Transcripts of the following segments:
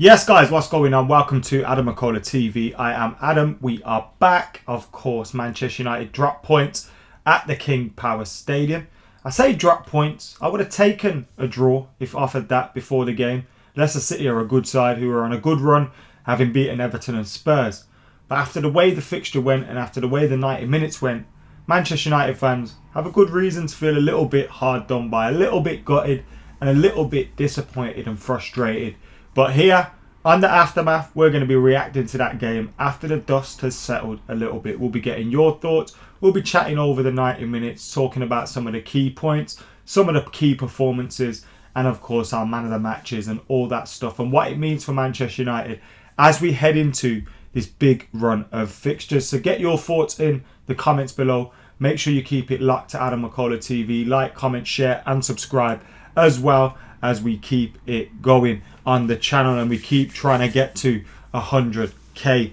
Yes, guys, what's going on? Welcome to AdamMcKola TV. I am Adam. We are back. Of course, Manchester United drop points at the King Power Stadium. I say drop points. I would have taken a draw if offered that before the game. Leicester City are a good side who are on a good run, having beaten Everton and Spurs. But after the way the fixture went and after the way the 90 minutes went, Manchester United fans have a good reason to feel a little bit hard done by, a little bit gutted and a little bit disappointed and frustrated. But here, on the Aftermath, we're going to be reacting to that game after the dust has settled a little bit. We'll be getting your thoughts. We'll be chatting over the 90 minutes, talking about some of the key points, some of the key performances, and of course our man of the matches and all that stuff and what it means for Manchester United as we head into this big run of fixtures. So get your thoughts in the comments below. Make sure you keep it locked to AdamMcKola TV. Like, comment, share and subscribe as well as we keep it going on the channel and we keep trying to get to 100k.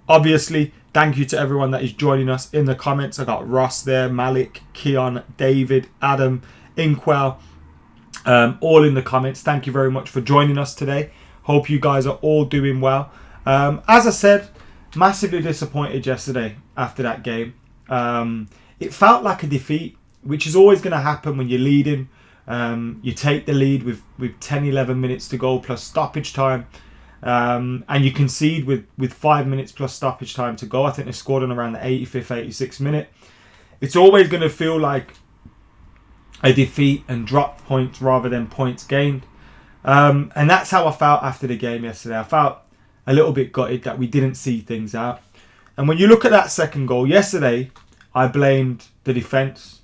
Obviously, thank you to everyone that is joining us in the comments. I got Ross there, Malik, Keon, David, Adam, Inkwell, all in the comments. Thank you very much for joining us today. Hope you guys are all doing well. As I said, massively disappointed yesterday after that game. It felt like a defeat, which is always going to happen when you're leading. You take the lead with 10-11 minutes to go plus stoppage time, and you concede with 5 minutes plus stoppage time to go. I think they scored on around the 85th, 86th minute. It's always going to feel like a defeat and drop points rather than points gained, and that's how I felt after the game yesterday. I felt a little bit gutted that we didn't see things out. And when you look at that second goal yesterday, I blamed the defence.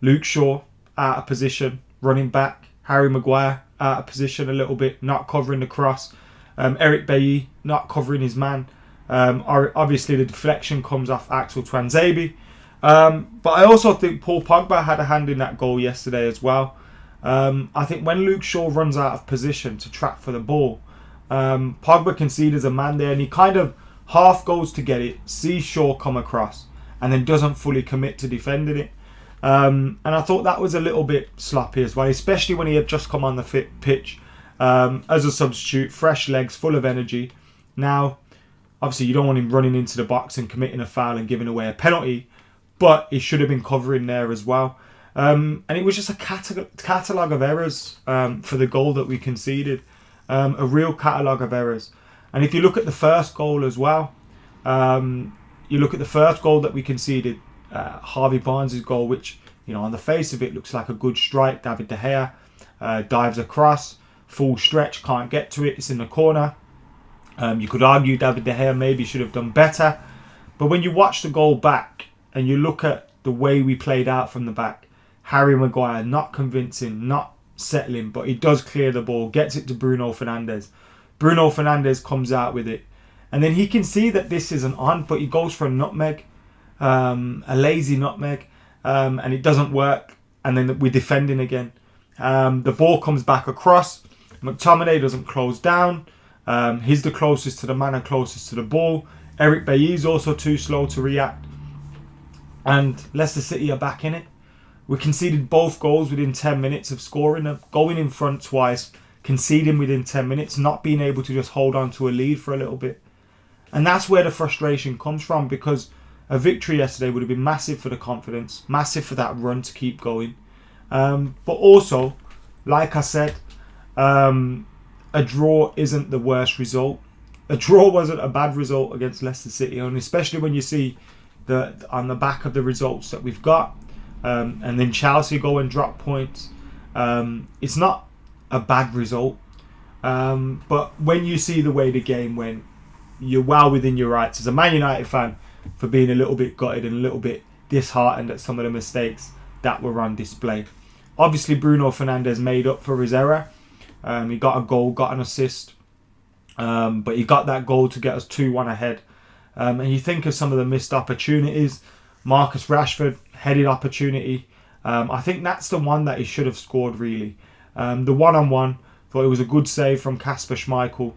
Luke Shaw out of position, running back. Harry Maguire out of position a little bit, not covering the cross. Eric Bailly not covering his man. Obviously the deflection comes off Axel Tuanzebe. But I also think Paul Pogba had a hand in that goal yesterday as well. I think when Luke Shaw runs out of position to track for the ball, Pogba concedes as a man there and he kind of half goes to get it, sees Shaw come across and then doesn't fully commit to defending it. And I thought that was a little bit sloppy as well, especially when he had just come on the pitch as a substitute, fresh legs, full of energy. Now, obviously you don't want him running into the box and committing a foul and giving away a penalty, but he should have been covering there as well. And it was just a catalogue of errors for the goal that we conceded, a real catalogue of errors. And if you look at the first goal as well, you look at the first goal that we conceded, Harvey Barnes' goal, which, you know, on the face of it looks like a good strike. David De Gea dives across, full stretch, can't get to it, it's in the corner. You could argue David De Gea maybe should have done better, but when you watch the goal back and you look at the way we played out from the back, Harry Maguire not convincing, not settling, but he does clear the ball, gets it to Bruno Fernandes. Bruno Fernandes comes out with it, and then he can see that this isn't on, but he goes for a nutmeg. A lazy nutmeg, and it doesn't work, and then we're defending again. The ball comes back across. McTominay doesn't close down. He's the closest to the man and closest to the ball. Eric Bailly is also too slow to react, and Leicester City are back in it. We conceded both goals within 10 minutes of scoring them, going in front twice, conceding within 10 minutes, not being able to just hold on to a lead for a little bit. And that's where the frustration comes from, because a victory yesterday would have been massive for the confidence, massive for that run to keep going. But also, like I said, a draw isn't the worst result. A draw wasn't a bad result against Leicester City, and especially when you see on the back of the results that we've got, and then Chelsea go and drop points. It's not a bad result. But when you see the way the game went, you're well within your rights as a Man United fan for being a little bit gutted and a little bit disheartened at some of the mistakes that were on display. Obviously, Bruno Fernandes made up for his error. He got a goal, got an assist, but he got that goal to get us 2-1 ahead. And you think of some of the missed opportunities. Marcus Rashford, headed opportunity. I think that's the one that he should have scored, really. The one-on-one, thought it was a good save from Kasper Schmeichel.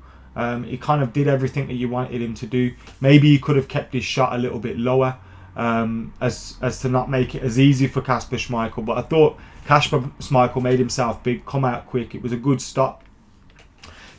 He kind of did everything that you wanted him to do. Maybe he could have kept his shot a little bit lower, as to not make it as easy for Kasper Schmeichel. But I thought Kasper Schmeichel made himself big, come out quick. It was a good stop.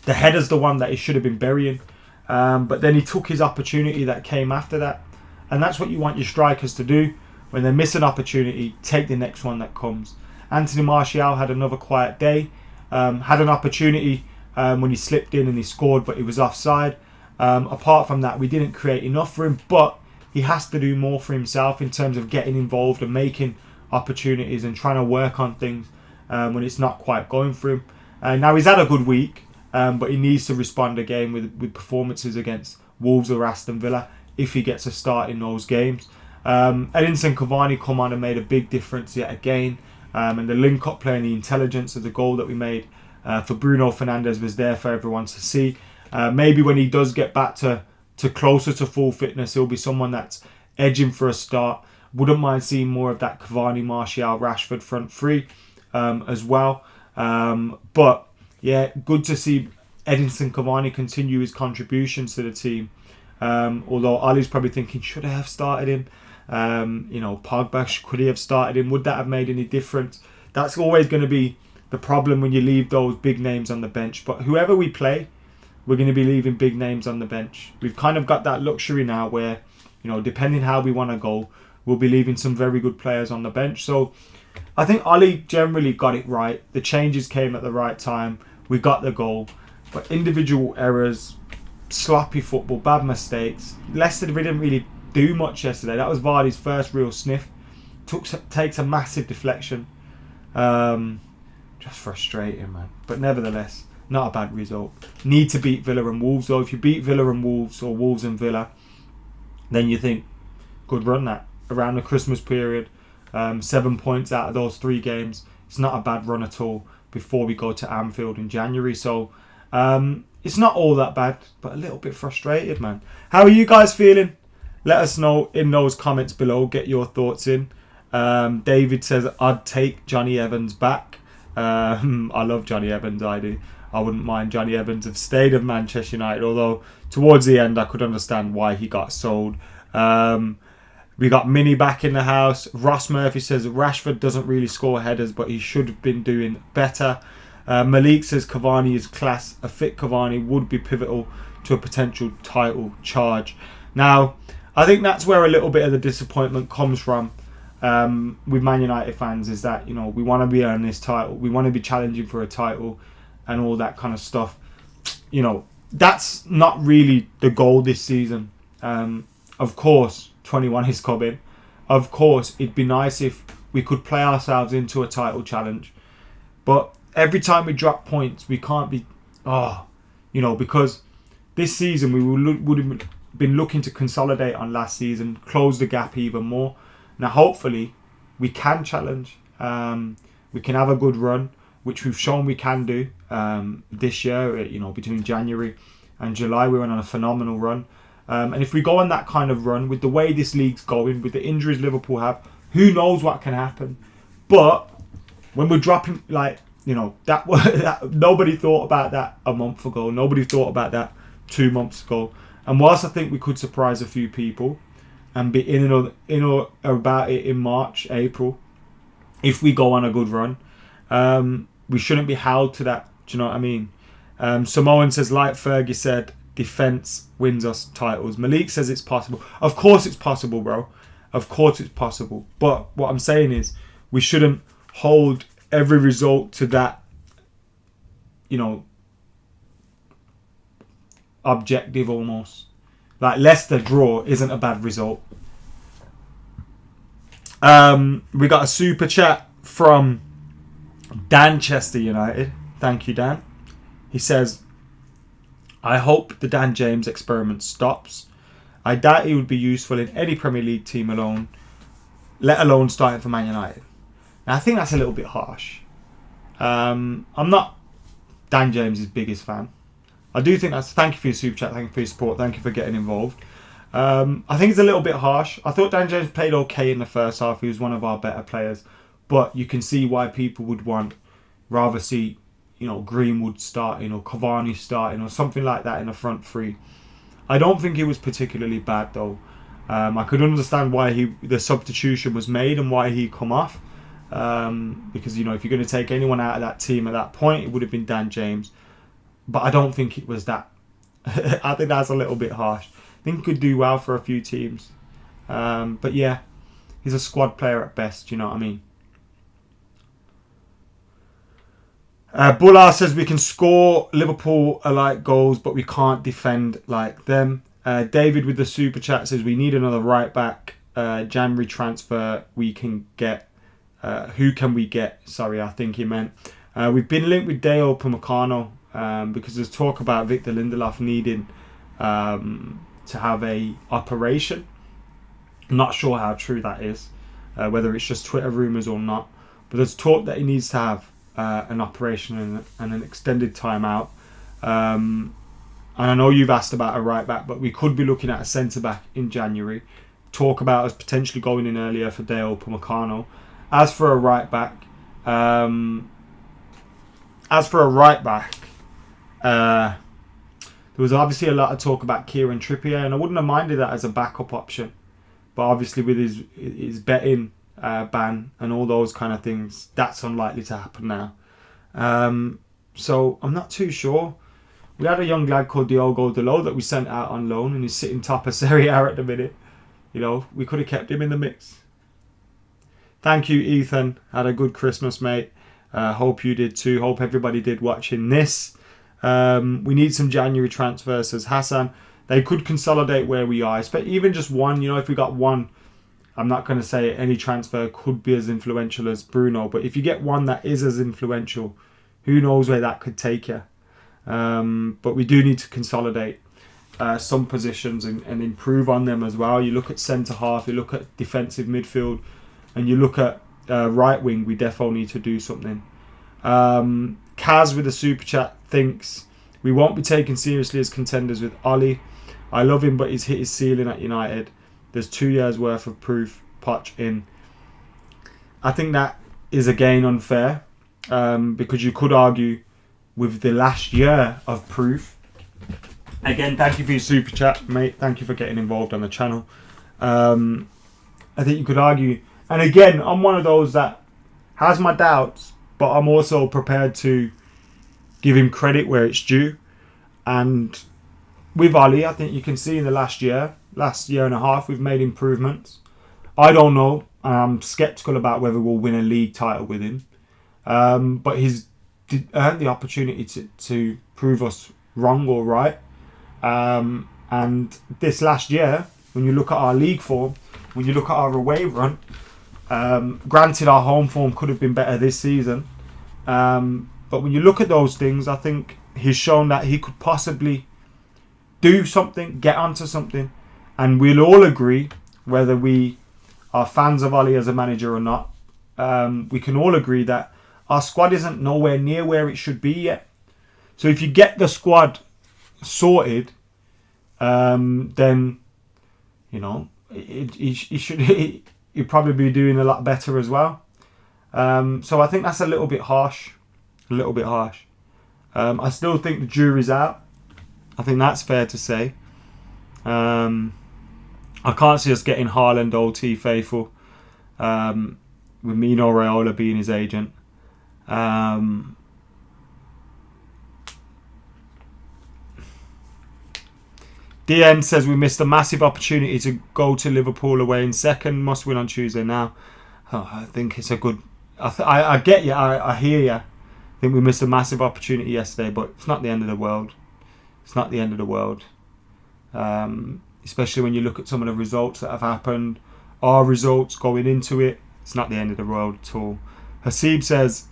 The header's the one that he should have been burying. But then he took his opportunity that came after that. And that's what you want your strikers to do. When they miss an opportunity, take the next one that comes. Anthony Martial had another quiet day. Had an opportunity when he slipped in and he scored, but he was offside. Apart from that, we didn't create enough for him, but he has to do more for himself in terms of getting involved and making opportunities and trying to work on things when it's not quite going for him. Now, he's had a good week, but he needs to respond again with performances against Wolves or Aston Villa if he gets a start in those games. Edinson Cavani come on and made a big difference yet again. And the link-up play and the intelligence of the goal that we made for Bruno Fernandes was there for everyone to see. Maybe when he does get back to closer to full fitness, he'll be someone that's edging for a start. Wouldn't mind seeing more of that Cavani, Martial, Rashford front three as well. But yeah, good to see Edinson Cavani continue his contributions to the team. Although Ollie's probably thinking, should I have started him? Pogba, could he have started him? Would that have made any difference? That's always going to be the problem when you leave those big names on the bench. But whoever we play, we're going to be leaving big names on the bench. We've kind of got that luxury now where, depending how we want to go, we'll be leaving some very good players on the bench. So I think Ollie generally got it right. The changes came at the right time. We got the goal. But individual errors, sloppy football, bad mistakes. Leicester didn't really do much yesterday. That was Vardy's first real sniff. Takes a massive deflection. Just frustrating, man. But nevertheless, not a bad result. Need to beat Villa and Wolves, though. If you beat Villa and Wolves, or Wolves and Villa, then you think, good run that. Around the Christmas period, 7 points out of those 3 games. It's not a bad run at all before we go to Anfield in January. So, it's not all that bad, but a little bit frustrated, man. How are you guys feeling? Let us know in those comments below. Get your thoughts in. David says, I'd take Johnny Evans back. I love Johnny Evans, I do. I wouldn't mind Johnny Evans have stayed at Manchester United, although towards the end I could understand why he got sold. We got Minnie back in the house. Ross Murphy says Rashford doesn't really score headers, but he should have been doing better. Malik says Cavani is class. A fit Cavani would be pivotal to a potential title charge. Now, I think that's where a little bit of the disappointment comes from with Man United fans, is that, we want to be on this title. We want to be challenging for a title and all that kind of stuff. That's not really the goal this season. Of course, 21 is coming. Of course, it'd be nice if we could play ourselves into a title challenge. But every time we drop points, we can't be... because this season we would have been looking to consolidate on last season, close the gap even more. Now, hopefully, we can challenge. We can have a good run, which we've shown we can do this year. Between January and July, we went on a phenomenal run. And if we go on that kind of run, with the way this league's going, with the injuries Liverpool have, who knows what can happen. But when we're dropping, that nobody thought about that a month ago. Nobody thought about that 2 months ago. And whilst I think we could surprise a few people and be in or about it in March, April, if we go on a good run, we shouldn't be held to that. Do you know what I mean? Samoan says, like Fergie said, defence wins us titles. Malik says it's possible. Of course it's possible, bro. Of course it's possible. But what I'm saying is, we shouldn't hold every result to that, objective almost. Like Leicester draw isn't a bad result. We got a super chat from Danchester United. Thank you, Dan. He says, I hope the Dan James experiment stops. I doubt he would be useful in any Premier League team alone, let alone starting for Man United. Now, I think that's a little bit harsh. I'm not Dan James' biggest fan. I do think that's... Thank you for your super chat. Thank you for your support. Thank you for getting involved. I think it's a little bit harsh. I thought Dan James played okay in the first half. He was one of our better players. But you can see why people would rather see, Greenwood starting or Cavani starting or something like that in the front three. I don't think he was particularly bad, though. I could understand why the substitution was made and why he come off. Because, if you're going to take anyone out of that team at that point, it would have been Dan James. but I don't think it was that. I think that's a little bit harsh. I think he could do well for a few teams. But yeah, he's a squad player at best, you know what I mean? Bullard says we can score Liverpool-alike goals, but we can't defend like them. David with the super chat says we need another right back. January transfer we can get. Who can we get? Sorry, I think he meant. We've been linked with Dale Upamecano because there's talk about Victor Lindelof needing to have a operation. I'm not sure how true that is, whether it's just Twitter rumours or not. But there's talk that he needs to have an operation and an extended time out. And I know you've asked about a right back, but we could be looking at a centre back in January. Talk about us potentially going in earlier for Dale Upamecano. As for a right back, there was obviously a lot of talk about Kieran Trippier, and I wouldn't have minded that as a backup option. But obviously with his betting ban and all those kind of things, that's unlikely to happen now. So I'm not too sure. We had a young lad called Diogo Dalot that we sent out on loan, and he's sitting top of Serie A at the minute. You know, we could have kept him in the mix. Thank you, Ethan. Had a good Christmas, mate. Hope you did too. Hope everybody did watching this. We need some January transfers, says Hassan. They could consolidate where we are. But even just one, you know, if we got one, I'm not going to say any transfer could be as influential as Bruno. But if you get one that is as influential, who knows where that could take you. But we do need to consolidate some positions and improve on them as well. You look at centre-half, you look at defensive midfield, and you look at right wing, we definitely need to do something. Kaz with a super chat thinks we won't be taken seriously as contenders with Ollie. I love him, but he's hit his ceiling at United. There's 2 years worth of proof. Poch in. I think that is again unfair because you could argue with the last year of proof. Again, thank you for your super chat, mate. Thank you for getting involved on the channel. I think you could argue. And again, I'm one of those that has my doubts, but I'm also prepared to give him credit where it's due. And with Ollie, I think you can see in the last year and a half, we've made improvements. I don't know. I'm sceptical about whether we'll win a league title with him. But he's earned the opportunity to prove us wrong or right. And this last year, when you look at our league form, when you look at our away run, granted our home form could have been better this season. But when you look at those things, I think he's shown that he could possibly do something, get onto something. And we'll all agree, whether we are fans of Ollie as a manager or not, we can all agree that our squad isn't nowhere near where it should be yet. So if you get the squad sorted, then, you know, he'd probably be doing a lot better as well. So I think that's a little bit harsh. I still think the jury's out. I think that's fair to say. I can't see us getting Haaland, OT, faithful, with Mino Raiola being his agent. DN says we missed a massive opportunity to go to Liverpool away in second. Must win on Tuesday now. Oh, I think it's a good... I get you. I hear you. I think we missed a massive opportunity yesterday, but it's not the end of the world. It's not the end of the world. Especially when you look at some of the results that have happened. Our results going into it. It's not the end of the world at all. Hasib says,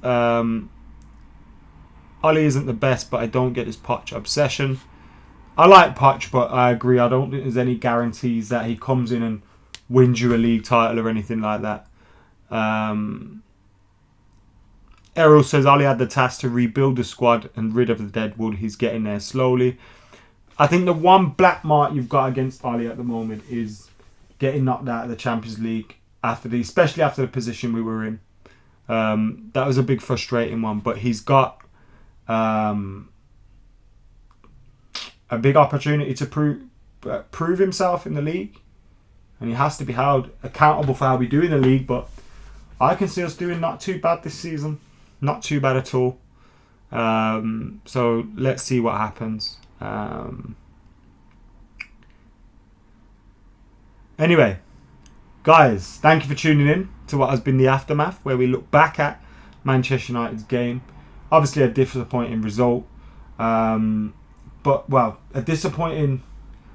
Ollie isn't the best, but I don't get his Poch obsession. I like Poch, but I agree. I don't think there's any guarantees that he comes in and wins you a league title or anything like that. Errol says Ollie had the task to rebuild the squad and rid of the deadwood. He's getting there slowly. I think the one black mark you've got against Ollie at the moment is getting knocked out of the Champions League especially after the position we were in. That was a big frustrating one, but he's got a big opportunity to prove himself in the league, and he has to be held accountable for how we do in the league. But I can see us doing not too bad this season, not too bad at all. So let's see what happens. Anyway, guys, thank you for tuning in to what has been the aftermath, where we look back at Manchester United's game. Obviously a disappointing result, but well, a disappointing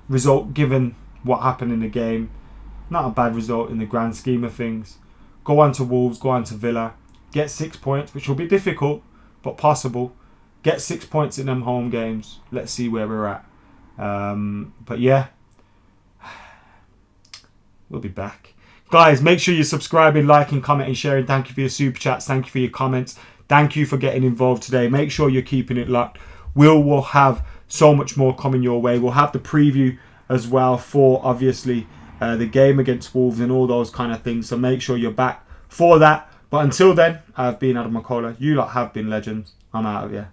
result given what happened in the game. Not a bad result in the grand scheme of things. Go on to Wolves, go on to Villa, get 6 points, which will be difficult but possible. Get 6 points in them home games. Let's see where we're at. But yeah, we'll be back. Guys, make sure you're subscribing, liking, commenting, sharing. Thank you for your super chats. Thank you for your comments. Thank you for getting involved today. Make sure you're keeping it locked. We'll have so much more coming your way. We'll have the preview as well for, obviously, the game against Wolves and all those kind of things. So make sure you're back for that. But until then, I've been AdamMcKola. You lot have been legends. I'm out of here.